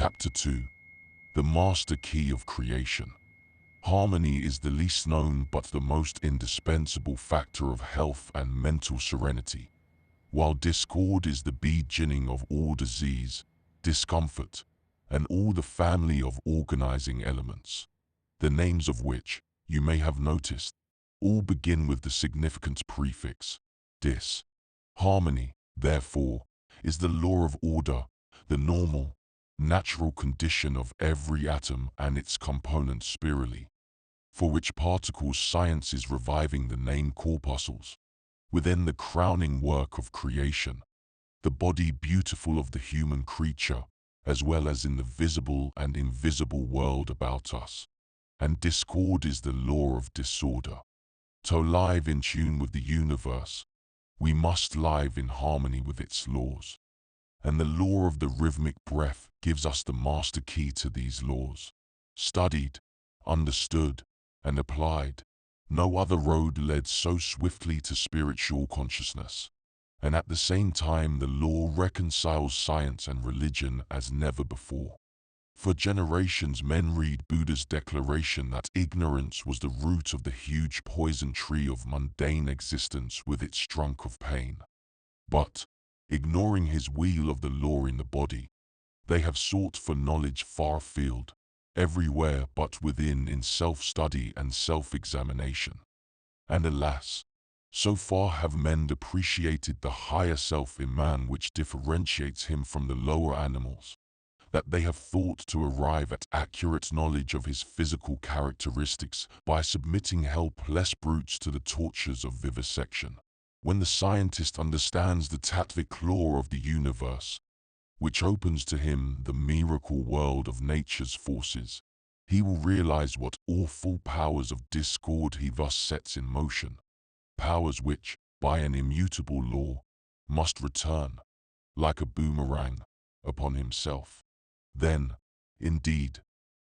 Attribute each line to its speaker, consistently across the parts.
Speaker 1: Chapter 2. The Master Key of Creation. Harmony is the least known but the most indispensable factor of health and mental serenity, while discord is the beginning of all disease, discomfort, and all the family of organizing elements, the names of which, you may have noticed, all begin with the significant prefix, dis. Harmony, therefore, is the law of order, the normal, natural condition of every atom and its components spirally, for which particles science is reviving the name corpuscles. Within the crowning work of creation, the body beautiful of the human creature, as well as in the visible and invisible world about us. And discord is the law of disorder. To live in tune with the universe, we must live in harmony with its laws. And the law of the rhythmic breath gives us the master key to these laws. Studied, understood, and applied, no other road led so swiftly to spiritual consciousness. And at the same time, the law reconciles science and religion as never before. For generations, men read Buddha's declaration that ignorance was the root of the huge poison tree of mundane existence with its trunk of pain. But, ignoring his wheel of the law in the body, they have sought for knowledge far afield, everywhere but within in self-study and self-examination. And alas, so far have men depreciated the higher self in man which differentiates him from the lower animals, that they have thought to arrive at accurate knowledge of his physical characteristics by submitting helpless brutes to the tortures of vivisection. When the scientist understands the Tattvic Law of the universe, which opens to him the miracle world of nature's forces, he will realize what awful powers of discord he thus sets in motion, powers which, by an immutable law, must return, like a boomerang, upon himself. Then, indeed,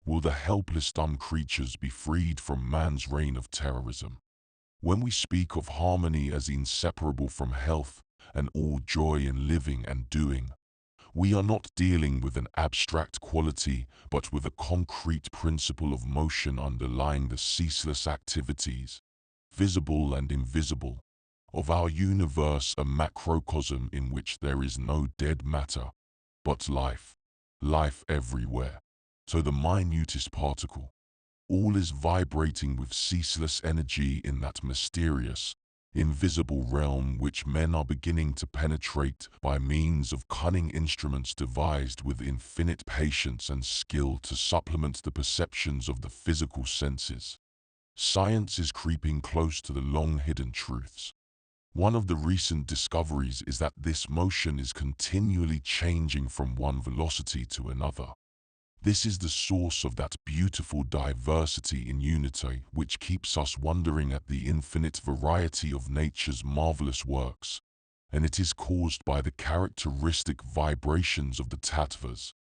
Speaker 1: will the helpless dumb creatures be freed from man's reign of terrorism. When we speak of harmony as inseparable from health and all joy in living and doing, we are not dealing with an abstract quality but with a concrete principle of motion underlying the ceaseless activities, visible and invisible, of our universe, a macrocosm in which there is no dead matter, but life, life everywhere, to the minutest particle. All is vibrating with ceaseless energy in that mysterious, invisible realm which men are beginning to penetrate by means of cunning instruments devised with infinite patience and skill to supplement the perceptions of the physical senses. Science is creeping close to the long-hidden truths. One of the recent discoveries is that this motion is continually changing from one velocity to another. This is the source of that beautiful diversity in unity which keeps us wondering at the infinite variety of nature's marvelous works, and it is caused by the characteristic vibrations of the Tattvas,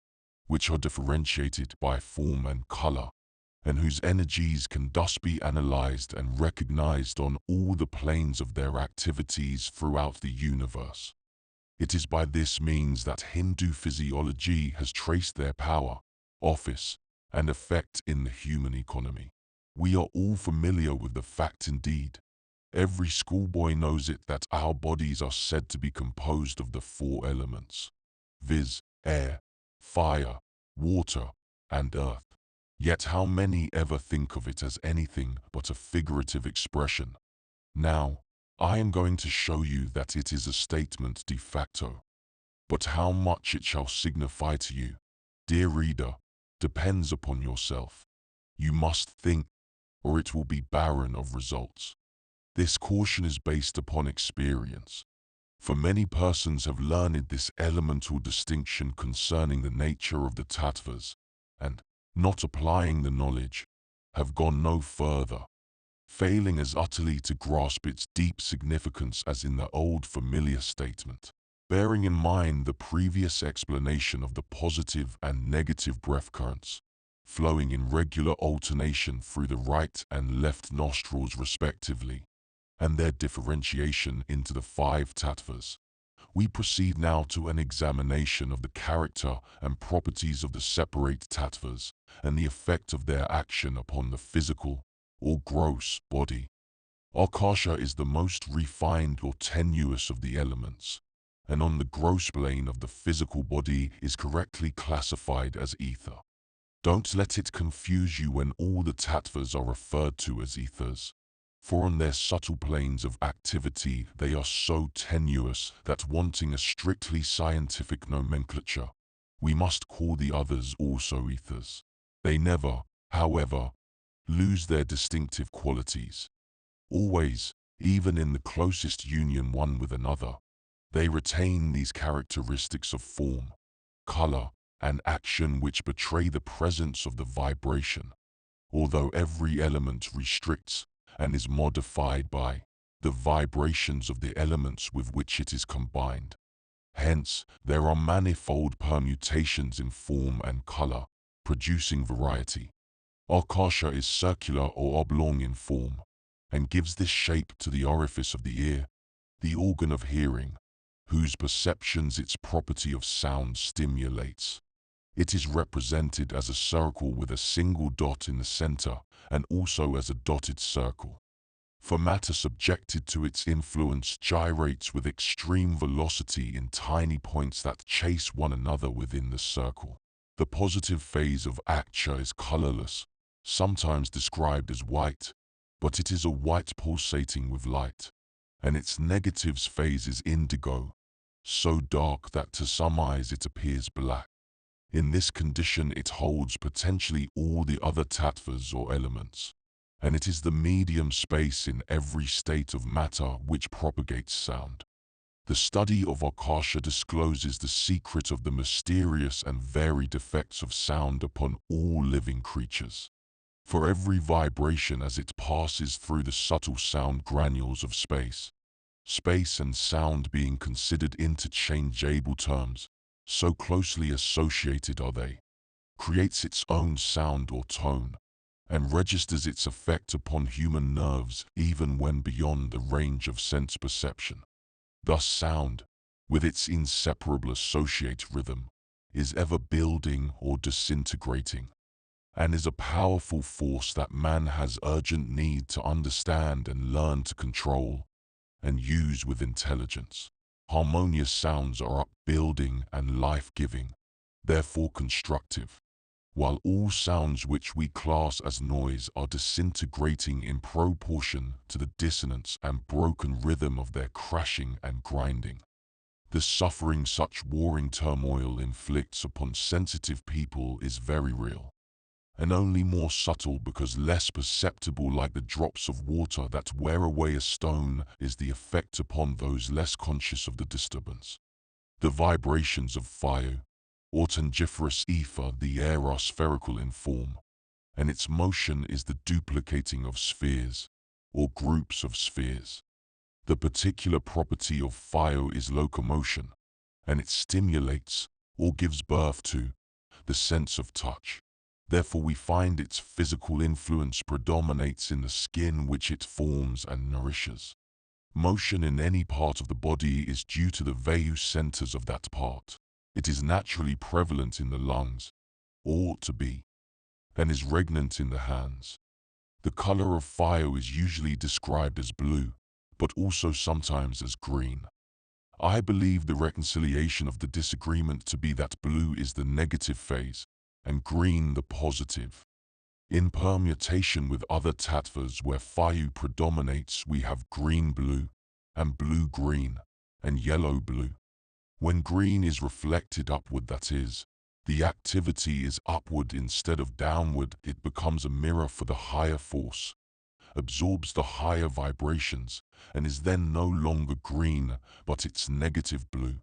Speaker 1: which are differentiated by form and color, and whose energies can thus be analyzed and recognized on all the planes of their activities throughout the universe. It is by this means that Hindu physiology has traced their power, office, and effect in the human economy. We are all familiar with the fact indeed. Every schoolboy knows it that our bodies are said to be composed of the four elements, viz., air, fire, water, and earth. Yet how many ever think of it as anything but a figurative expression? Now, I am going to show you that it is a statement de facto. But how much it shall signify to you, dear reader, depends upon yourself. You must think, or it will be barren of results. This caution is based upon experience, for many persons have learned this elemental distinction concerning the nature of the Tattvas, and, not applying the knowledge, have gone no further, failing as utterly to grasp its deep significance as in the old familiar statement. Bearing in mind the previous explanation of the positive and negative breath currents, flowing in regular alternation through the right and left nostrils respectively, and their differentiation into the 5 Tattvas, We proceed now to an examination of the character and properties of the separate tattvas and the effect of their action upon the physical or gross body. Akdsha is the most refined or tenuous of the elements, and on the gross plane of the physical body is correctly classified as ether. Don't let it confuse you when all the tattvas are referred to as ethers, for on their subtle planes of activity they are so tenuous that, wanting a strictly scientific nomenclature, we must call the others also ethers. They never, however, lose their distinctive qualities. Always, even in the closest union one with another, they retain these characteristics of form, color, and action which betray the presence of the vibration, although every element restricts and is modified by the vibrations of the elements with which it is combined. Hence, there are manifold permutations in form and color, producing variety. Akdsha is circular or oblong in form, and gives this shape to the orifice of the ear, the organ of hearing, whose perceptions its property of sound stimulates. It is represented as a circle with a single dot in the center and also as a dotted circle. For matter subjected to its influence gyrates with extreme velocity in tiny points that chase one another within the circle. The positive phase of Akdsha is colorless, sometimes described as white, but it is a white pulsating with light, and its negative's phase is indigo, so dark that to some eyes it appears black. In this condition it holds potentially all the other tattvas or elements, and it is the medium space in every state of matter which propagates sound. The study of Akdsha discloses the secret of the mysterious and varied effects of sound upon all living creatures. For every vibration as it passes through the subtle sound granules of space, space and sound being considered interchangeable terms, so closely associated are they, creates its own sound or tone, and registers its effect upon human nerves even when beyond the range of sense perception. Thus sound, with its inseparable associate rhythm, is ever building or disintegrating, and is a powerful force that man has urgent need to understand and learn to control and use with intelligence. Harmonious sounds are upbuilding and life-giving, therefore constructive, while all sounds which we class as noise are disintegrating in proportion to the dissonance and broken rhythm of their crashing and grinding. The suffering such warring turmoil inflicts upon sensitive people is very real, and only more subtle because less perceptible. Like the drops of water that wear away a stone is the effect upon those less conscious of the disturbance. The vibrations of fire, or tangiferous ether, the air, are spherical in form, and its motion is the duplicating of spheres, or groups of spheres. The particular property of fire is locomotion, and it stimulates, or gives birth to, the sense of touch. Therefore we find its physical influence predominates in the skin which it forms and nourishes. Motion in any part of the body is due to the vayu centers of that part. It is naturally prevalent in the lungs, or ought to be, and is regnant in the hands. The color of fire is usually described as blue, but also sometimes as green. I believe the reconciliation of the disagreement to be that blue is the negative phase, and green the positive. In permutation with other tattvas where fire predominates, we have green-blue, and blue-green, and yellow-blue. When green is reflected upward, that is, the activity is upward instead of downward, it becomes a mirror for the higher force, absorbs the higher vibrations, and is then no longer green, but its negative blue.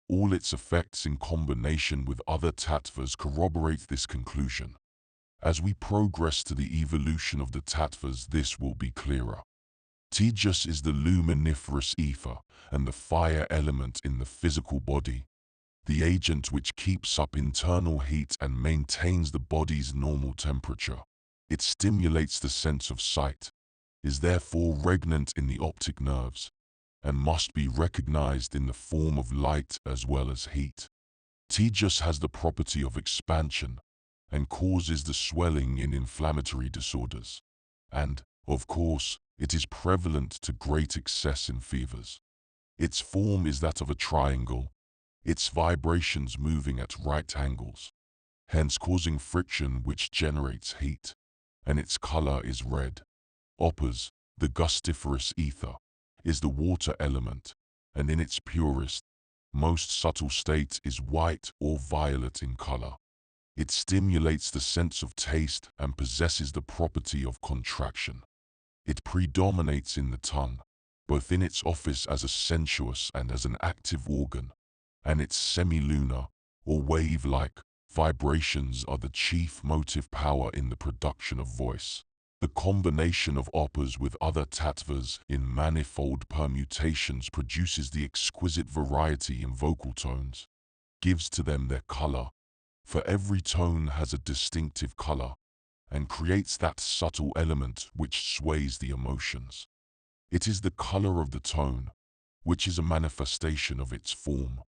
Speaker 1: All its effects in combination with other tattvas corroborate this conclusion. As we progress to the evolution of the tattvas, this will be clearer. Tejas is the luminiferous ether and the fire element in the physical body, the agent which keeps up internal heat and maintains the body's normal temperature. It stimulates the sense of sight, is therefore regnant in the optic nerves, and must be recognized in the form of light as well as heat. Tejas has the property of expansion and causes the swelling in inflammatory disorders. And, of course, it is prevalent to great excess in fevers. Its form is that of a triangle, its vibrations moving at right angles, hence causing friction which generates heat, and its color is red. Opas, the gustiferous ether, is the water element, and in its purest, most subtle state is white or violet in color. It stimulates the sense of taste and possesses the property of contraction. It predominates in the tongue, both in its office as a sensuous and as an active organ, and its semi-lunar, or wave-like, vibrations are the chief motive power in the production of voice. The combination of opas with other tattvas in manifold permutations produces the exquisite variety in vocal tones, gives to them their color, for every tone has a distinctive color, and creates that subtle element which sways the emotions. It is the color of the tone, which is a manifestation of its form,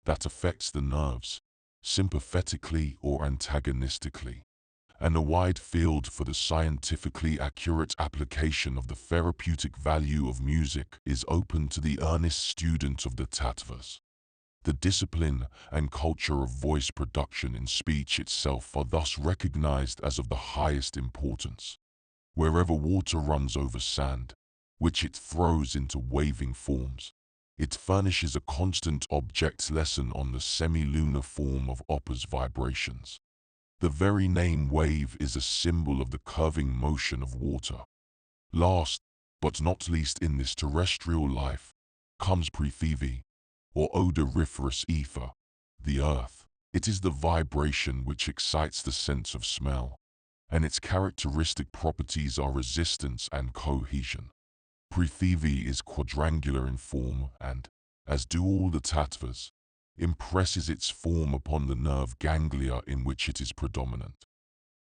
Speaker 1: that affects the nerves, sympathetically or antagonistically, and a wide field for the scientifically accurate application of the therapeutic value of music is open to the earnest student of the Tattvas. The discipline and culture of voice production in speech itself are thus recognized as of the highest importance. Wherever water runs over sand, which it throws into waving forms, it furnishes a constant object lesson on the semi-lunar form of opas vibrations. The very name wave is a symbol of the curving motion of water. Last, but not least in this terrestrial life, comes Prithivi, or odoriferous ether, the earth. It is the vibration which excites the sense of smell, and its characteristic properties are resistance and cohesion. Prithivi is quadrangular in form and, as do all the tattvas, impresses its form upon the nerve ganglia in which it is predominant.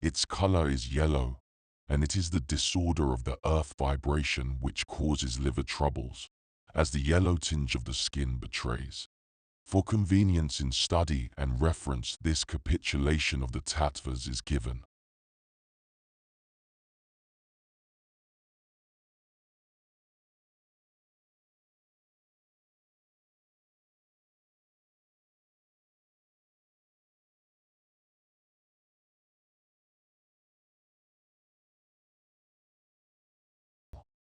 Speaker 1: Its color is yellow, and it is the disorder of the earth vibration which causes liver troubles, as the yellow tinge of the skin betrays. For convenience in study and reference, this capitulation of the tattvas is given.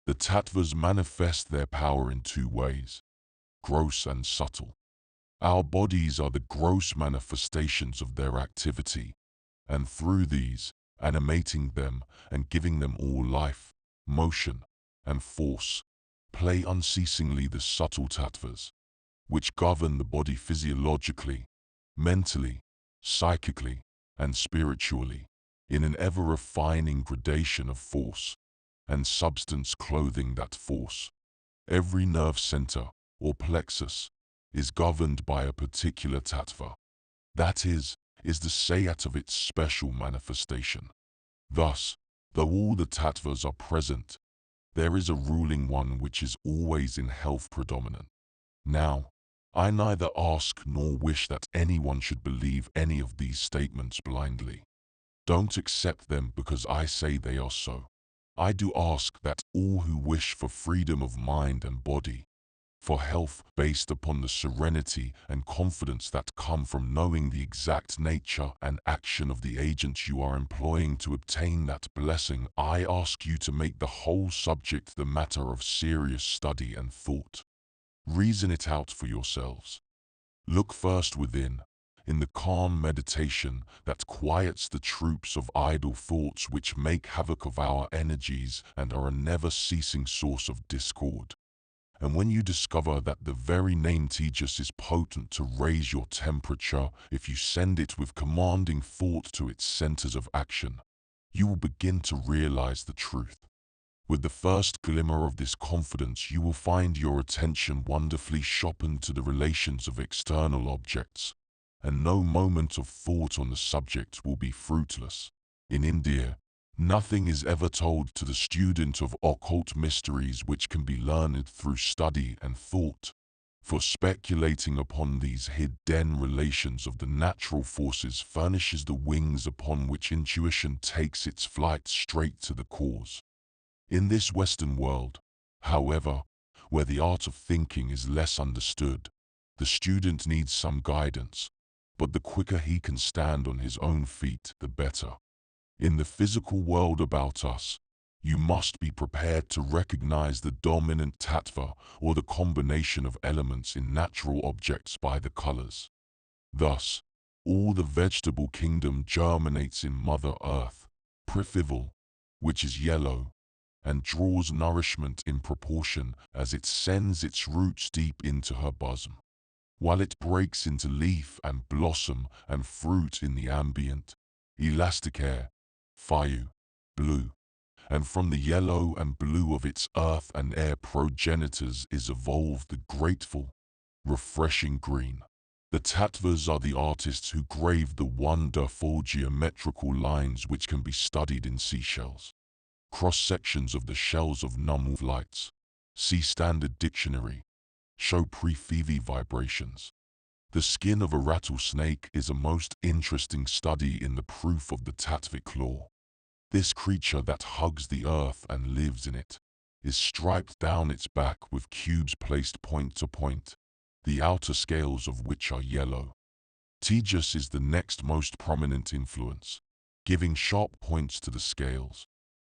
Speaker 1: The tattvas manifest their power in two ways, gross and subtle. Our bodies are the gross manifestations of their activity, and through these, animating them and giving them all life, motion, and force, play unceasingly the subtle tattvas, which govern the body physiologically, mentally, psychically, and spiritually, in an ever-refining gradation of force and substance clothing that force. Every nerve center, or plexus, is governed by a particular tattva. That is the sayat of its special manifestation. Thus, though all the tattvas are present, there is a ruling one which is always in health predominant. Now, I neither ask nor wish that anyone should believe any of these statements blindly. Don't accept them because I say they are so. I do ask that all who wish for freedom of mind and body, for health based upon the serenity and confidence that come from knowing the exact nature and action of the agent you are employing to obtain that blessing, I ask you to make the whole subject the matter of serious study and thought. Reason it out for yourselves. Look first within, in the calm meditation that quiets the troops of idle thoughts which make havoc of our energies and are a never-ceasing source of discord. And when you discover that the very name Tejas is potent to raise your temperature if you send it with commanding thought to its centers of action, you will begin to realize the truth. With the first glimmer of this confidence, you will find your attention wonderfully sharpened to the relations of external objects, and no moment of thought on the subject will be fruitless. In India, Nothing is ever told to the student of occult mysteries which can be learned through study and thought, for speculating upon these hidden relations of the natural forces furnishes the wings upon which intuition takes its flight straight to the cause. In this Western world, however, where the art of thinking is less understood, the student needs some guidance, but the quicker he can stand on his own feet, the better. In the physical world about us, you must be prepared to recognize the dominant tattva or the combination of elements in natural objects by the colors. Thus, all the vegetable kingdom germinates in Mother Earth, Prithivi, which is yellow, and draws nourishment in proportion as it sends its roots deep into her bosom, while it breaks into leaf and blossom and fruit in the ambient, elastic air, Fdyu, blue, and from the yellow and blue of its earth and air progenitors is evolved the grateful, refreshing green. The Tattvas are the artists who grave the wonderful geometrical lines which can be studied in seashells. Cross-sections of the shells of lights, see Standard Dictionary, show Prithivi vibrations. The skin of a rattlesnake is a most interesting study in the proof of the Tattvic Law. This creature that hugs the earth and lives in it is striped down its back with cubes placed point to point, the outer scales of which are yellow. Tejas is the next most prominent influence, giving sharp points to the scales,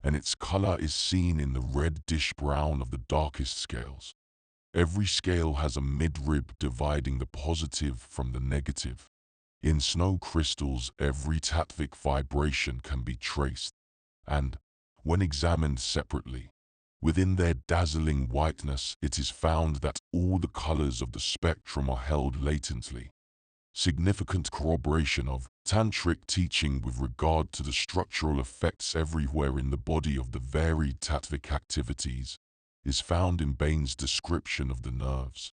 Speaker 1: and its color is seen in the reddish brown of the darkest scales. Every scale has a mid-rib dividing the positive from the negative. In snow crystals, every Tattvic vibration can be traced, and, when examined separately, within their dazzling whiteness it is found that all the colors of the spectrum are held latently. Significant corroboration of tantric teaching with regard to the structural effects everywhere in the body of the varied Tattvic activities is found in Bain's description of the nerves.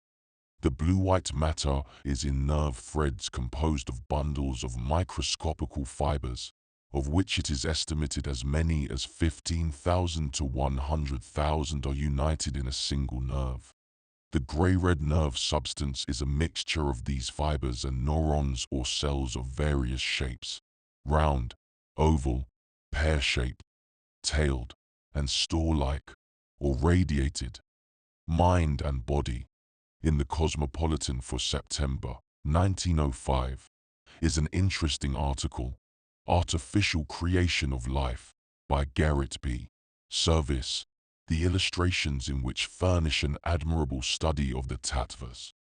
Speaker 1: The blue-white matter is in nerve threads composed of bundles of microscopical fibers, of which it is estimated as many as 15,000 to 100,000 are united in a single nerve. The gray-red nerve substance is a mixture of these fibers and neurons or cells of various shapes: round, oval, pear-shaped, tailed, and store-like, or radiated. Mind and Body, in the Cosmopolitan for September 1905, is an interesting article, Artificial Creation of Life, by Garrett B. Service, the illustrations in which furnish an admirable study of the Tattvas.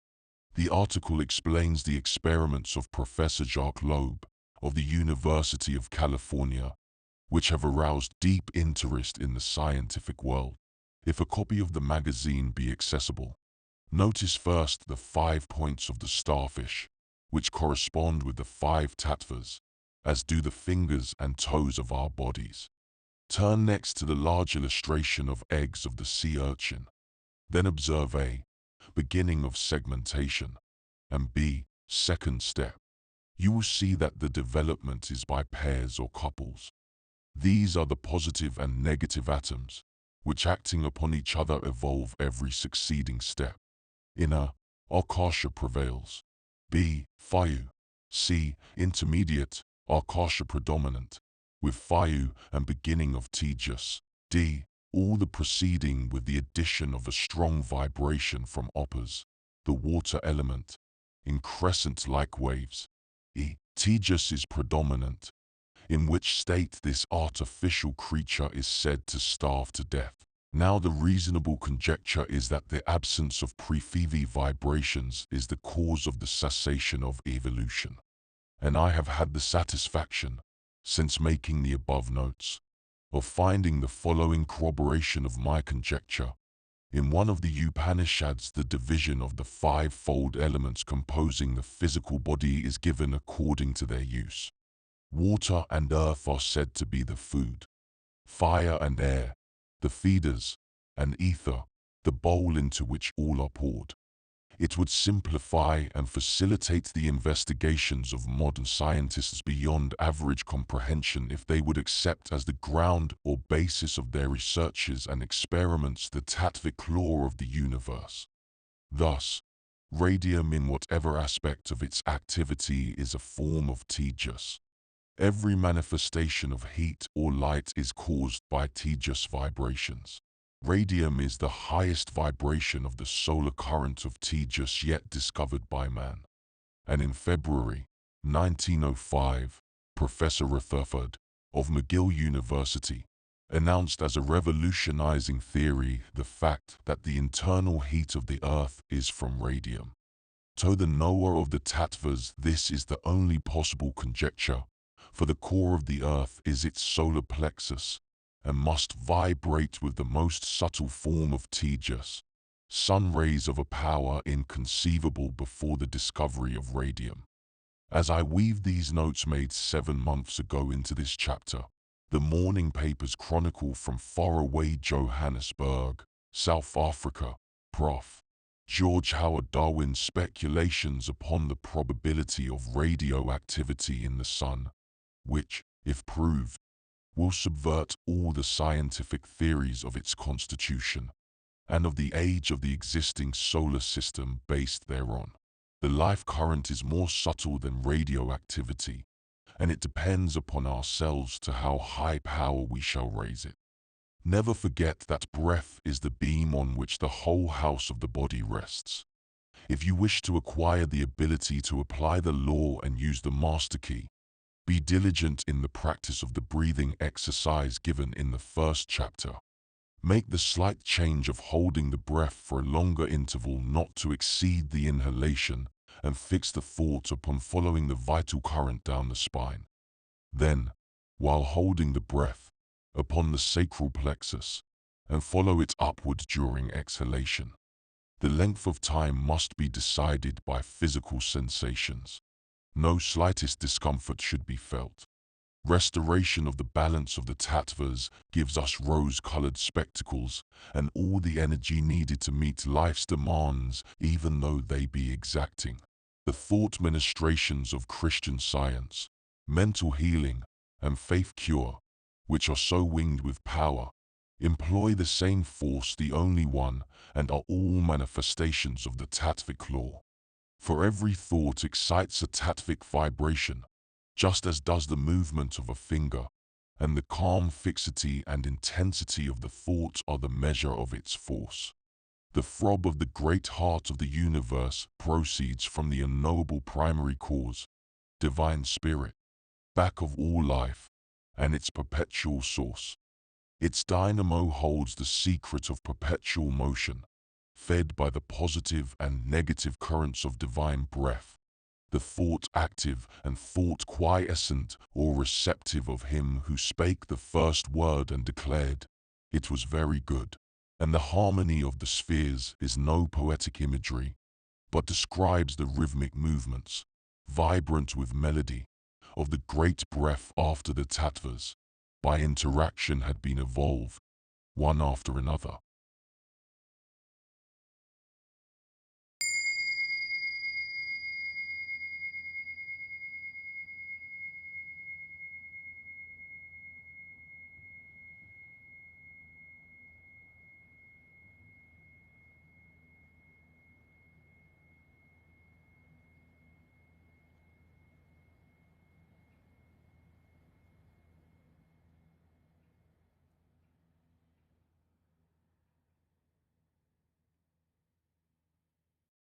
Speaker 1: The article explains the experiments of Professor Jacques Loeb of the University of California, which have aroused deep interest in the scientific world. If a copy of the magazine be accessible, notice first the 5 points of the starfish, which correspond with the 5 tattvas, as do the fingers and toes of our bodies. Turn next to the large illustration of eggs of the sea urchin. Then observe A, beginning of segmentation, and B, second step. You will see that the development is by pairs or couples. These are the positive and negative atoms, which acting upon each other evolve every succeeding step. In A, Akdsha prevails. B, Fdyu. C, intermediate, Akdsha predominant, with Fdyu and beginning of Tejas. D, all the proceeding with the addition of a strong vibration from Oppas, the water element, in crescent-like waves. E, Tejas is predominant, in which state this artificial creature is said to starve to death. Now the reasonable conjecture is that the absence of Prithivi vibrations is the cause of the cessation of evolution. And I have had the satisfaction, since making the above notes, of finding the following corroboration of my conjecture. In one of the Upanishads, the division of the 5-fold elements composing the physical body is given according to their use. Water and earth are said to be the food. Fire and air, the feeders, and ether, the bowl into which all are poured. It would simplify and facilitate the investigations of modern scientists beyond average comprehension if they would accept as the ground or basis of their researches and experiments the Tattvic law of the universe. Thus, radium in whatever aspect of its activity is a form of Tejas. Every manifestation of heat or light is caused by Tejas vibrations. Radium is the highest vibration of the solar current of Tejas yet discovered by man. And in February 1905, Professor Rutherford of McGill University announced as a revolutionizing theory the fact that the internal heat of the Earth is from radium. To the knower of the Tattvas, this is the only possible conjecture, for the core of the Earth is its solar plexus, and must vibrate with the most subtle form of Tejas, sun rays of a power inconceivable before the discovery of radium. As I weave these notes made 7 months ago into this chapter, the morning papers chronicle from faraway Johannesburg, South Africa, Prof. George Howard Darwin's speculations upon the probability of radioactivity in the sun, which, if proved, will subvert all the scientific theories of its constitution and of the age of the existing solar system based thereon. The life current is more subtle than radioactivity, and it depends upon ourselves to how high power we shall raise it. Never forget that breath is the beam on which the whole house of the body rests. If you wish to acquire the ability to apply the law and use the master key, be diligent in the practice of the breathing exercise given in the first chapter. Make the slight change of holding the breath for a longer interval not to exceed the inhalation, and fix the thought upon following the vital current down the spine. Then, while holding the breath, upon the sacral plexus, and follow it upward during exhalation. The length of time must be decided by physical sensations. No slightest discomfort should be felt. Restoration of the balance of the Tattvas gives us rose-colored spectacles and all the energy needed to meet life's demands, even though they be exacting. The thought ministrations of Christian Science, mental healing, and faith cure, which are so winged with power, employ the same force, the only one, and are all manifestations of the Tattvic Law. For every thought excites a Tattvic vibration, just as does the movement of a finger, and the calm fixity and intensity of the thought are the measure of its force. The throb of the great heart of the universe proceeds from the unknowable primary cause, divine spirit, back of all life, and its perpetual source. Its dynamo holds the secret of perpetual motion, fed by the positive and negative currents of divine breath. The thought active and thought quiescent or receptive of him who spake the first word and declared, "It was very good." And the harmony of the spheres is no poetic imagery, but describes the rhythmic movements, vibrant with melody, of the great breath after the Tattvas, by interaction had been evolved, one after another.